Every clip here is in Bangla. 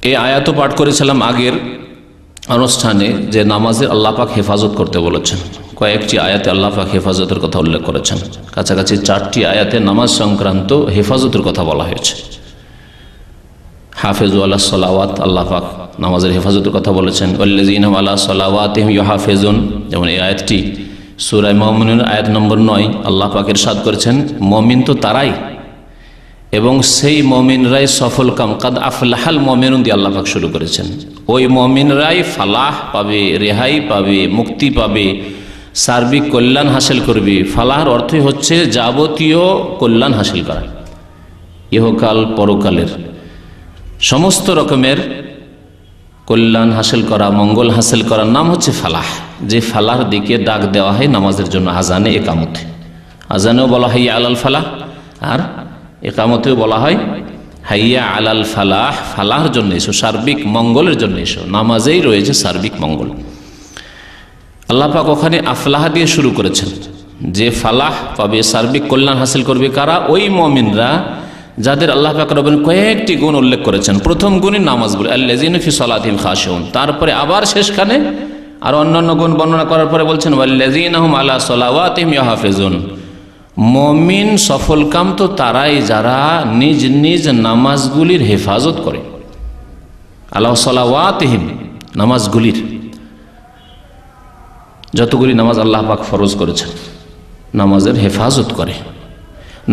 এই আয়াতও পাঠ করেছিলাম আগের অনুষ্ঠানে যে নামাজের আল্লাহ পাক হেফাজত করতে বলেছেন। কয়েকটি আয়াতে আল্লাহ পাক হেফাজতের কথা উল্লেখ করেছেন। কাছাকাছি 4টি আয়াতে নামাজ সংক্রান্ত হেফাজতের কথা বলা হয়েছে। হাফেজু আলা সলাওয়াত, আল্লাহ পাক নামাজের হেফাজতের কথা বলেছেন। ওয়াল্লাযীনা আলা সলাওয়াতিহিম ইউহাফিজুন, যেমন এই আয়াতটি সূরা মুমিনুন আয়াত নম্বর 9 আল্লাহ পাক ইরশাদ করেছেন মুমিন তো তারাই, এবং সেই মুমিনরাই সফল কাম, কাদ আফলাহাল মুমিনুন দিয়ে আল্লাহ পাক শুরু করেছেন। ওই মুমিনরাই ফালাহ পাবে, রেহাই পাবে, মুক্তি পাবে, সার্বিক কল্যাণ হাসিল করবে। ফালাহর অর্থই হচ্ছে যাবতীয় কল্যাণ হাসিল করা, ইহকাল পরকালের সমস্ত রকমের কল্যাণ হাসিল করা, মঙ্গল হাসিল করার নাম হচ্ছে ফালাহ। যে ফালাহর দিকে ডাক দেওয়া হয় নামাজের জন্য আজানে একামতে। আজানেও বলা হয় আলাল ফালাহ, আর একামতেও বলা হয় হাইয়া আলাল ফালাহ। ফালাহর জন্য এসো, সার্বিক মঙ্গলের জন্য এসো। নামাজেই রয়েছে সার্বিক মঙ্গল। আল্লাহ পাক ওখানে আফলাহ দিয়ে শুরু করেছেন, যে ফালাহ পাবে, সার্বিক কল্যাণ হাসিল করবে কারা? ওই মুমিনরা যাদের আল্লাহ পাক রব্বুল কয়েকটি গুণ উল্লেখ করেছেন। প্রথম গুণই নামাজ বলে আল্লাযীনা ফি সালাতিহিম খাশিউন, তারপরে আবার শেষখানে আর অন্যান্য গুণ বর্ণনা করার পরে বলছেন ওয়াল্লাযীনা হুম আলা সালাওয়াতিহিম ইউহাফিজুন। মুমিন সফলকাম তো তারাই যারা নিজ নিজ নামাজগুলির হেফাজত করে। আলা সালাওয়াতিহিম, নামাজগুলির, যতগুলি নামাজ আল্লাহ পাক ফরজ করেছেন নামাজের হেফাজত করে।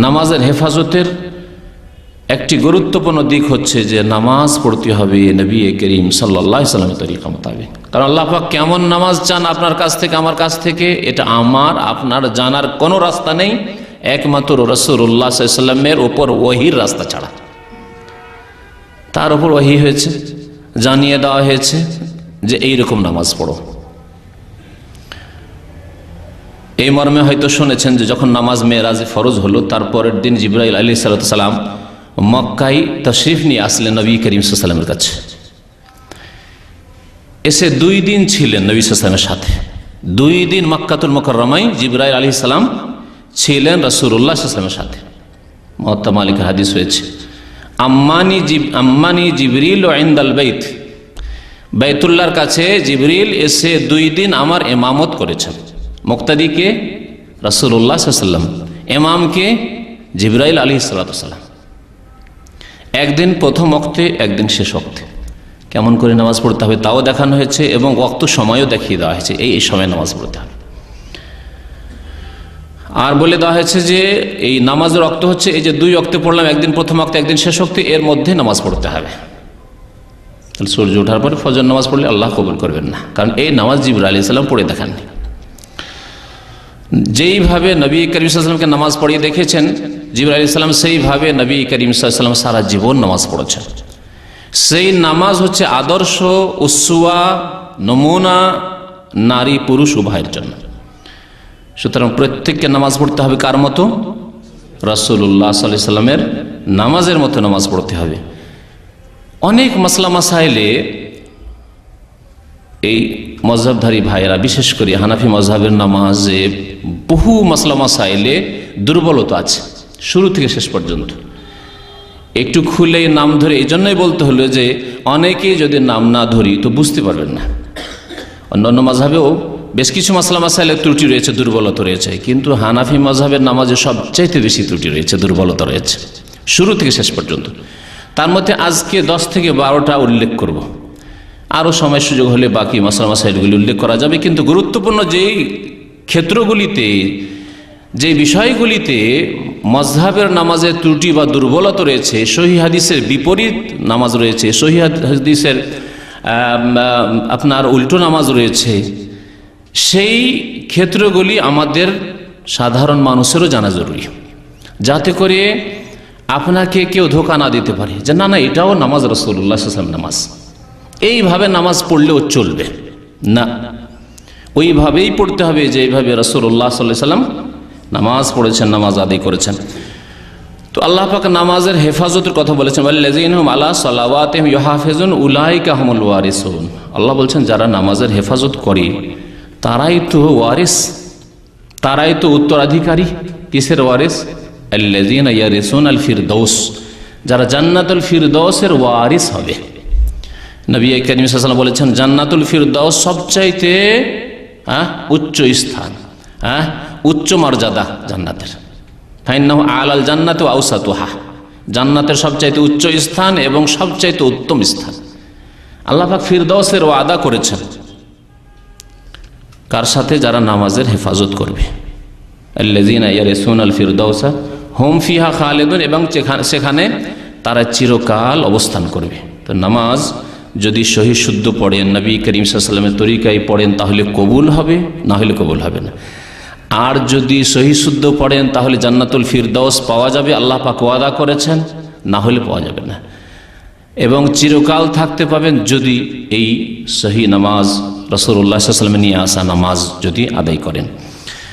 নামাজের হেফাজতের একটি গুরুত্বপূর্ণ দিক হচ্ছে যে নামাজ পড়তে হবে নবী করিম সাল্লাল্লাহু আলাইহি ওয়াসাল্লামের তরিকা মোতাবেক। কারণ আল্লাহ পাক কেমন নামাজ চান আপনার কাছ থেকে, আমার কাছ থেকে, এটা আমার আপনার জানার কোনো রাস্তা নেই, একমাত্র রাসূলুল্লাহ সাল্লাল্লাহু আলাইহি ওয়াসাল্লামের উপর ওহীর রাস্তা ছাড়া। তার উপর ওহী হয়েছে, জানিয়ে দেওয়া হয়েছে যে এইরকম নামাজ পড়ো। এই মর্মে হয়তো শুনেছেন যে যখন নামাজ মেরাজে ফরজ হলো, তারপরের দিন জিবরাইল আলাইহিস সালাম মক্কায় তশরিফ নিয়ে আসলেন নবী করিম সাল্লাল্লাহু আলাইহি ওয়াসাল্লামের কাছে। এসে 2 দিন ছিলেন নবী সাল্লাল্লাহু আলাইহি ওয়াসাল্লামের সাথে। 2 দিন মক্কাতুল মুকাররমায় জিবরাইল আলাইহিস সালাম ছিলেন রাসূলুল্লাহ সাল্লাল্লাহু আলাইহি ওয়াসাল্লামের সাথে। মুওয়াত্তা মালিকের হাদিস হয়েছে, আম্মানি জিবরিল ইনদাল বাইত, বাইতুল্লাহর কাছে জিবরিল এসে 2 দিন আমার ইমামত করেছেন। মুক্তাদিকে রাসূলুল্লাহ সাল্লাল্লাহু আলাইহি ওয়াসাল্লাম, ইমামকে জিবরাইল আলাইহিস সালাম। একদিন প্রথম ওয়াক্তে, একদিন শেষ ওয়াক্তে। কেমন করে নামাজ পড়তে হবে তাও দেখানো হয়েছে, এবং ওয়াক্ত সময়ও দেখিয়ে দেওয়া হয়েছে, এই সময় নামাজ পড়তে হবে। আর বলে দেওয়া হয়েছে যে এই নামাজের ওয়াক্ত হচ্ছে এই যে 2 ওয়াক্তে পড়লাম, একদিন প্রথম ওয়াক্তে, একদিন শেষ ওয়াক্তে, এর মধ্যে নামাজ পড়তে হবে। তাহলে সূর্য ওঠার পরে ফজর নামাজ পড়লে আল্লাহ কবুল করবেন না, কারণ এই নামাজ জিবরাইল আলাইহিস সালাম পড়ে দেখাননি। যেইভাবে নবী করিম সাল্লাল্লাহু আলাইহি ওয়াসাল্লামকে নামাজ পড়িয়ে দেখেছেন জিবরাইল আলাইহিস সালাম, সেইভাবে নবী করিম সাল্লাল্লাহু আলাইহি ওয়াসাল্লাম সারা জীবন নামাজ পড়েছেন। সেই নামাজ হচ্ছে আদর্শ, উসওয়া, নমুনা নারী পুরুষ উভয়ের জন্য। সুতরাং প্রত্যেককে নামাজ পড়তে হবে কার মতো? রাসূলুল্লাহ সাল্লাল্লাহু আলাইহি ওয়াসাল্লামের নামাজের মতো নামাজ পড়তে হবে। অনেক মাসলা মাসাইলে এই মযহাবধারী ভাইয়েরা, বিশেষ করে হানাফি মযহাবের নামাজে বহু মাসলা মাসাইলে দুর্বলতা আছে শুরু থেকে শেষ পর্যন্ত। একটু খুলে নাম ধরে এই জন্যই বলতে হলো যে অনেকেই যদি নাম না ধরি তো বুঝতে পারবেন না। অন্যান্য মাযহাবেও বেশ কিছু মাসলা মাসাইলে ত্রুটি রয়েছে, দুর্বলতা রয়েছে, কিন্তু হানাফি মযহাবের নামাজে সবচাইতে বেশি ত্রুটি রয়েছে, দুর্বলতা রয়েছে শুরু থেকে শেষ পর্যন্ত। তার মধ্যে আজকে 10 থেকে 12টা উল্লেখ করব। আরও সময় সুযোগ হলে বাকি মাসলা মাসাইলগুলি উল্লেখ করা যাবে। কিন্তু গুরুত্বপূর্ণ যেই ক্ষেত্রগুলিতে, যে বিষয়গুলিতে মযহাবের নামাজের ত্রুটি বা দুর্বলতা রয়েছে, সহিহ হাদিসের বিপরীত নামাজ রয়েছে, সহিহ হাদিসের আপনার উল্টো নামাজ রয়েছে, সেই ক্ষেত্রগুলি আমাদের সাধারণ মানুষেরও জানা জরুরি, যাতে করে আপনাকে কেউ ধোঁকা না দিতে পারে যে না না এটাও নামাজ, রাসূলুল্লাহ সাল্লাল্লাহু আলাইহি ওয়াসাল্লাম নামাজ, এইভাবে নামাজ পড়লেও চলবে না। ওইভাবেই পড়তে হবে যেইভাবে রাসূলুল্লাহ সাল্লাল্লাহু আলাইহি ওয়াসাল্লাম নামাজ পড়েছেন, নামাজ আদায় করেছেন। তো আল্লাহ পাক নামাজের হেফাজতের কথা বলেছেন, ওয়াল্লাযীনা হুম আলা সালাওয়াতিহিম ইউহাফিজুন উলাইকা হুমুল ওয়ারিসুন। আল্লাহ বলছেন যারা নামাজের হেফাজত করে তারাই তো ওয়ারিস, তারাই তো উত্তরাধিকারী। কিসের ওয়ারিস? আল্লাযীনা ইয়ারিসুনাল ফিরদাউস, যারা জান্নাতুল ফিরদাউসের ওয়ারিস হবে। নবী করিম সাল্লাল্লাহু আলাইহি ওয়াসাল্লাম বলেছেন জান্নাতুল ফিরদাউস সবচাইতে উচ্চ স্থান, উচ্চ মর্যাদা জান্নাতের। ফাইন্নাহু আলাল জান্নাতি ওয়া আওসাতুহা, জান্নাতের সবচাইতে উচ্চ স্থান এবং সবচাইতে উত্তম স্থান। আল্লাহ পাক ফিরদাউসের ওয়াদা করেছেন কার সাথে? যারা নামাজের হেফাজত করবে। আল্লাযীনা ইয়ারিসুনাল ফিরদাউসা হুম ফিহা খালিদুন, এবং সেখানে তারা চিরকাল অবস্থান করবে। তো নামাজ যদি সহি শুদ্ধ পড়েন, নবী করিম সাল্লাল্লাহু আলাইহি ওয়াসাল্লামের তরিকায় পড়েন, তাহলে কবুল হবে, না হলে কবুল হবে না। আর যদি সহি শুদ্ধ পড়েন তাহলে জান্নাতুল ফিরদাউস পাওয়া যাবে, আল্লাহ পাক ওয়াদা করেছেন, না হলে পাওয়া যাবে না। এবং চিরকাল থাকতে পাবেন যদি এই সহি নামাজ রাসূলুল্লাহ সাল্লাল্লাহু আলাইহি ওয়াসাল্লাম নিয়ে আসা নামাজ যদি আদায় করেন।